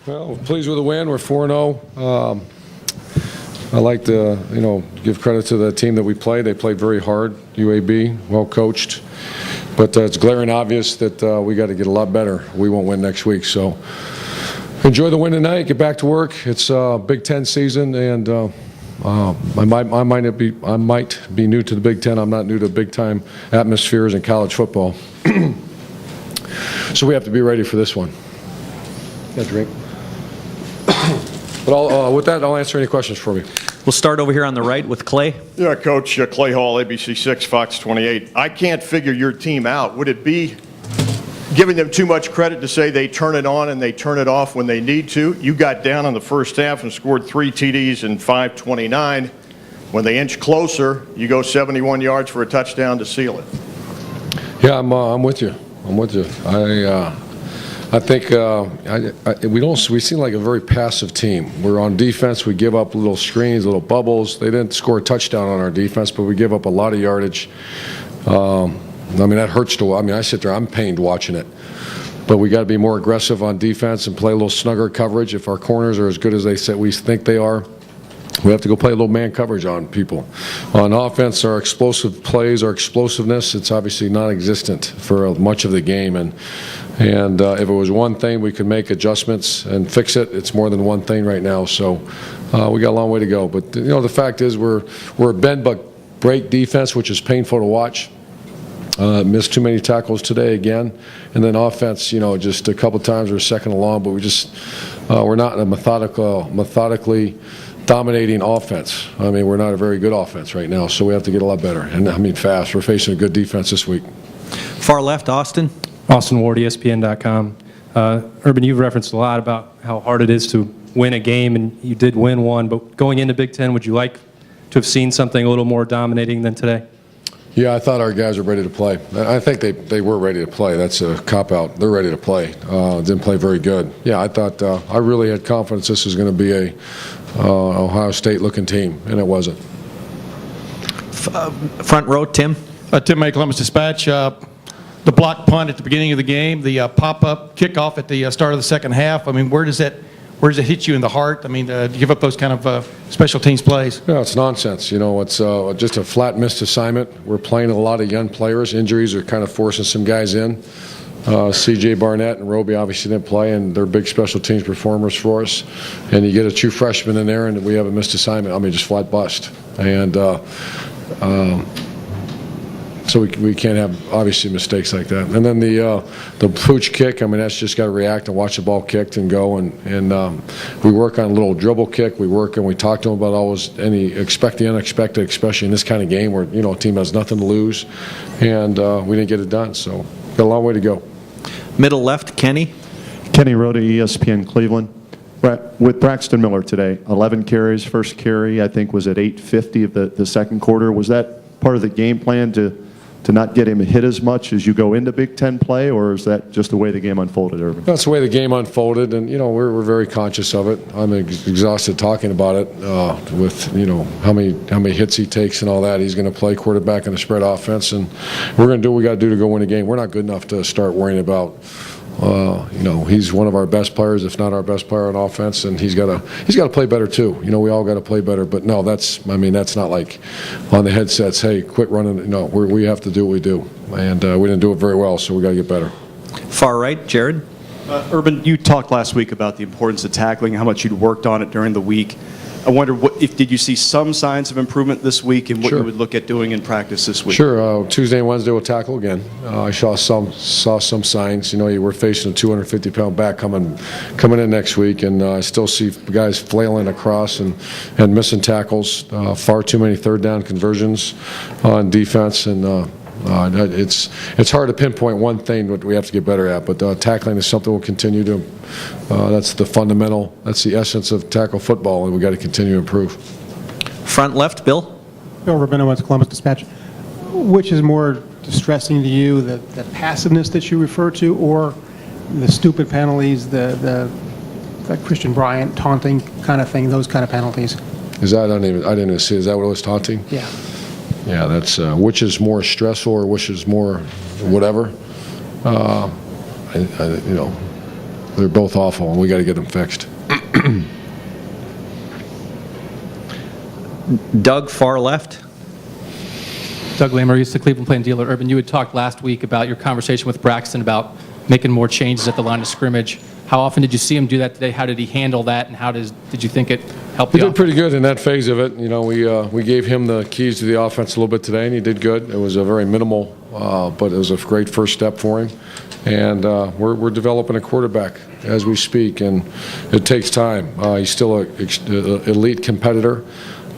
Well, pleased with the win. We're 4-0. I like to, give credit to the team that we played. They played very hard. UAB, well coached, but it's glaring obvious that we got to get a lot better. We won't win next week, so enjoy the win tonight. Get back to work. It's Big Ten season, and I might be new to the Big Ten. I'm not new to big-time atmospheres in college football, so we have to be ready for this one. Yeah, drink. But with that, I'll answer any questions for me. We'll start over here on the right with Clay. Yeah, Coach, Clay Hall, ABC 6, Fox 28. I can't figure your team out. Would it be giving them too much credit to say they turn it on and they turn it off when they need to? You got down in the first half and scored 3 TDs in 5:29. When they inch closer, you go 71 yards for a touchdown to seal it. Yeah, I'm with you. I'm with you. I think we seem like a very passive team. We're on defense. We give up little screens, little bubbles. They didn't score a touchdown on our defense, but we give up a lot of yardage. That hurts to. I sit there. I'm pained watching it. But we got to be more aggressive on defense and play a little snugger coverage. If our corners are as good as we think they are, we have to go play a little man coverage on people. On offense, our explosive plays, our explosiveness, it's obviously non-existent for much of the game. And if it was one thing, we could make adjustments and fix it. It's more than one thing right now. So we got a long way to go. But the fact is, we're a bend but break defense, which is painful to watch. Missed too many tackles today again, and then offense, just a couple times we're second along, but we're not a methodically dominating offense. We're not a very good offense right now, so we have to get a lot better. And fast. We're facing a good defense this week. Far left, Austin. Austin Ward, ESPN.com. Urban, you've referenced a lot about how hard it is to win a game, and you did win one. But going into Big Ten, would you like to have seen something a little more dominating than today? Yeah, I thought our guys were ready to play. I think they were ready to play. That's a cop-out. They're ready to play. Didn't play very good. Yeah, I thought I really had confidence this was going to be a Ohio State-looking team, and it wasn't. Front row, Tim. Tim May, Columbus Dispatch. The block punt at the beginning of the game, the pop-up kickoff at the start of the second half. Where does it hit you in the heart? To give up those kind of special teams plays? Yeah, it's nonsense. It's just a flat missed assignment. We're playing a lot of young players. Injuries are kind of forcing some guys in. C.J. Barnett and Roby obviously didn't play, and they're big special teams performers for us. And you get a true freshman in there, and we have a missed assignment. Just flat bust. And so we can't have, obviously, mistakes like that. And then the pooch kick, that's just got to react and watch the ball kicked and go. And we work on a little dribble kick. We work and we talk to them about expect the unexpected, especially in this kind of game where, a team has nothing to lose. And we didn't get it done. So got a long way to go. Middle left, Kenny. Kenny Rhoda, ESPN Cleveland. With Braxton Miller today, 11 carries. First carry, I think, was at 8:50 of the second quarter. Was that part of the game plan to not get him hit as much as you go into Big Ten play, or is that just the way the game unfolded, Urban? That's the way the game unfolded, and we're very conscious of it. I'm exhausted talking about it with how many hits he takes and all that. He's going to play quarterback in a spread offense, and we're going to do what we got to do to go win a game. We're not good enough to start worrying about. He's one of our best players, if not our best player on offense, and he's got to play better too. We all got to play better. But no, that's not like on the headsets. Hey, quit running. No, we have to do what we do, and we didn't do it very well, so we got to get better. Far right, Jared. Urban, you talked last week about the importance of tackling, how much you'd worked on it during the week. I wonder, did you see some signs of improvement this week, and what Sure. you would look at doing in practice this week? Sure. Tuesday and Wednesday we'll tackle again. I saw some signs. We're facing a 250-pound back coming in next week, and I still see guys flailing across and missing tackles. Far too many third down conversions on defense, and it's hard to pinpoint one thing that we have to get better at. But tackling is something we'll continue to. That's the fundamental. That's the essence of tackle football, and we got to continue to improve. Front left, Bill. Bill Rabinowitz, Columbus Dispatch. Which is more distressing to you, the passiveness that you refer to, or the stupid penalties, the Christian Bryant taunting kind of thing, those kind of penalties? I didn't even see. Is that what it was, taunting? Yeah. Yeah, that's which is more stressful or which is more whatever. They're both awful, and we got to get them fixed. Doug, far left. Doug Lamar, used to Cleveland Plain Dealer. Urban, you had talked last week about your conversation with Braxton about making more changes at the line of scrimmage. How often did you see him do that today? How did he handle that, and how did you think it helped He you? did pretty good in that phase of it. You know, we gave him the keys to the offense a little bit today, and he did good. It was a very minimal, but it was a great first step for him. And we're developing a quarterback as we speak, and it takes time. He's still an elite competitor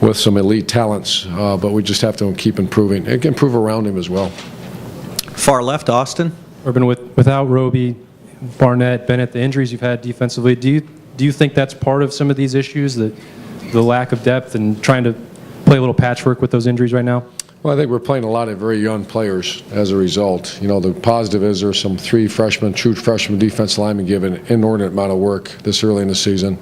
with some elite talents, but we just have to keep improving. It can improve around him as well. Far left, Austin. Urban, without Roby, Barnett, Bennett, the injuries you've had defensively, do you think that's part of some of these issues, the lack of depth and trying to play a little patchwork with those injuries right now? Well, I think we're playing a lot of very young players as a result. You know, the positive is there's some true freshman defensive linemen given an inordinate amount of work this early in the season.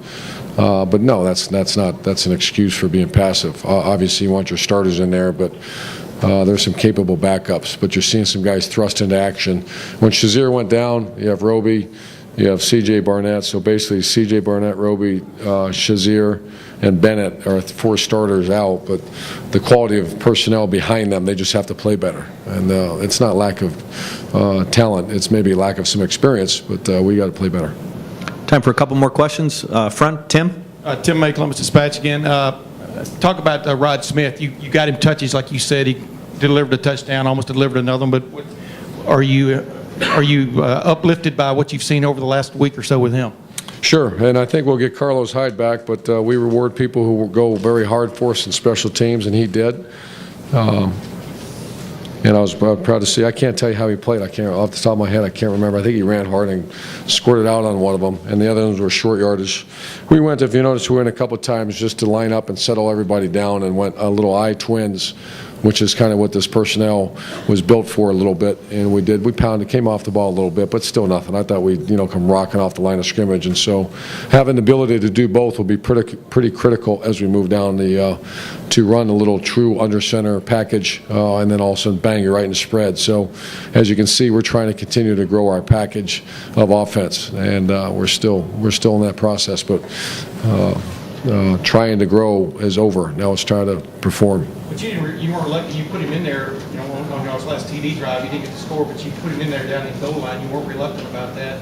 But no, that's an excuse for being passive. Obviously, you want your starters in there, but there's some capable backups. But you're seeing some guys thrust into action. When Shazier went down, you have Roby, you have C.J. Barnett. So basically, C.J. Barnett, Roby, Shazier, and Bennett are 4 starters out. But the quality of personnel behind them, they just have to play better. And it's not lack of talent. It's maybe lack of some experience, but we got to play better. Time for a couple more questions. Front, Tim. Tim May, Columbus Dispatch again. Talk about Rod Smith. You got him touches, like you said. He delivered a touchdown, almost delivered another one. But are you uplifted by what you've seen over the last week or so with him? Sure, and I think we'll get Carlos Hyde back, but we reward people who will go very hard for us in special teams, and he did. And I was proud to see. I can't tell you how he played. I can't, off the top of my head, I can't remember. I think he ran hard and squirted out on one of them, and the other ones were short yardage. We went, if you notice, we went a couple of times just to line up and settle everybody down and went a little eye twins, which is kind of what this personnel was built for a little bit. And we did. We pounded, came off the ball a little bit, but still nothing. I thought we'd, come rocking off the line of scrimmage. And so having the ability to do both will be pretty critical as we move down to run a little true under center package and then also bang you right in the spread. So as you can see, we're trying to continue to grow our package of offense. And we're still in that process, but trying to grow is over. Now it's trying to perform. But you weren't lucky. You put him in there, on y'all's last TD drive. He didn't get the score, but you put him in there down in the goal line. You weren't reluctant about that.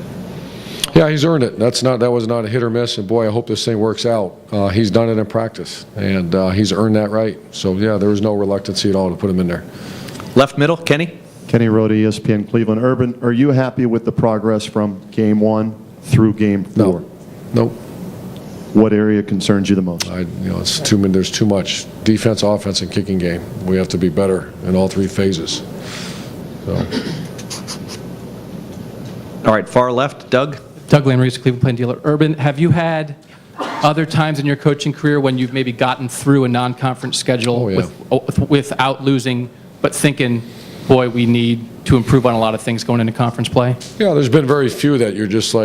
Yeah, he's earned it. That was not a hit or miss, and boy, I hope this thing works out. He's done it in practice, and he's earned that right. So yeah, there was no reluctancy at all to put him in there. Left middle, Kenny. Kenny Rhoda, ESPN Cleveland. Urban, are you happy with the progress from Game 1 through Game 4? No. Nope. What area concerns you the most? It's there's too much defense, offense, and kicking game. We have to be better in all 3 phases. So. All right, far left, Doug. Doug Lamar, Cleveland Plain Dealer. Urban, have you had other times in your coaching career when you've maybe gotten through a non-conference schedule without losing, but thinking, boy, we need to improve on a lot of things going into conference play? Yeah, there's been very few that you're just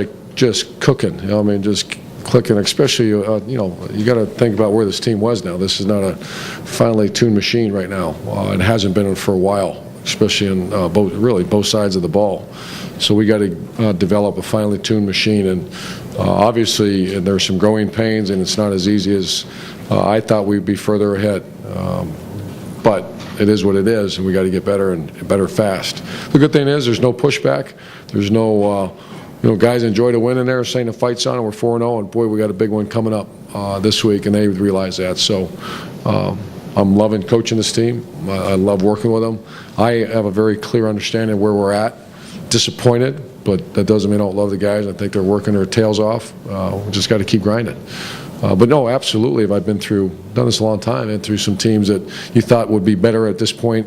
cooking. Just clicking, especially, you got to think about where this team was now. This is not a finely tuned machine right now. It hasn't been for a while, especially in both sides of the ball. So we got to develop a finely tuned machine, and obviously there's some growing pains, and it's not as easy as I thought we'd be further ahead. But it is what it is, and we got to get better and better fast. The good thing is there's no pushback. There's no guys enjoy the win in there, saying the fight's on, and we're 4-0, and boy, we got a big one coming up this week, and they realize that. So I'm loving coaching this team. I love working with them. I have a very clear understanding of where we're at. Disappointed, but that doesn't mean I don't love the guys. I think they're working their tails off. We just got to keep grinding. But no, absolutely, I've done this a long time, and through some teams that you thought would be better at this point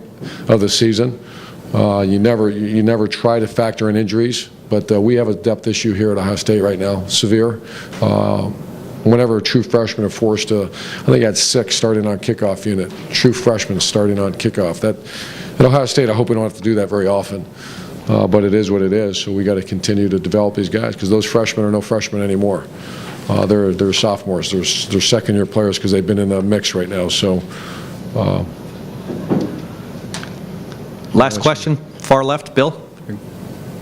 of the season. You never try to factor in injuries, but we have a depth issue here at Ohio State right now, severe. Whenever true freshmen are forced to, I think I had 6 starting on kickoff unit, true freshmen starting on kickoff. That at Ohio State, I hope we don't have to do that very often, but it is what it is. So we got to continue to develop these guys because those freshmen are no freshmen anymore. They're sophomores. They're second-year players because they've been in the mix right now. So. Last question, far left, Bill.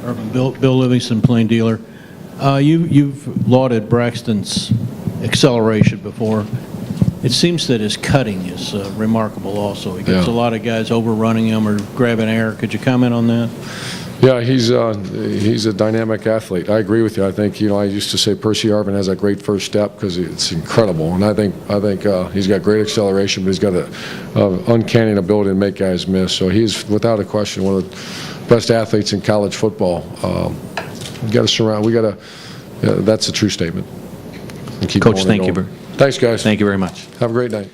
Urban, Bill Livingston, Plain Dealer. You've lauded Braxton's acceleration before. It seems that his cutting is remarkable also. He gets Yeah. a lot of guys overrunning him or grabbing air. Could you comment on that? Yeah, he's a dynamic athlete. I agree with you. I think, I used to say Percy Harvin has a great first step because it's incredible, and I think he's got great acceleration, but he's got an uncanny ability to make guys miss. So he's without a question one of the best athletes in college football. We got to surround. That's a true statement. And keep Coach, going and thank you. going. Thanks, guys. Thank you very much. Have a great night.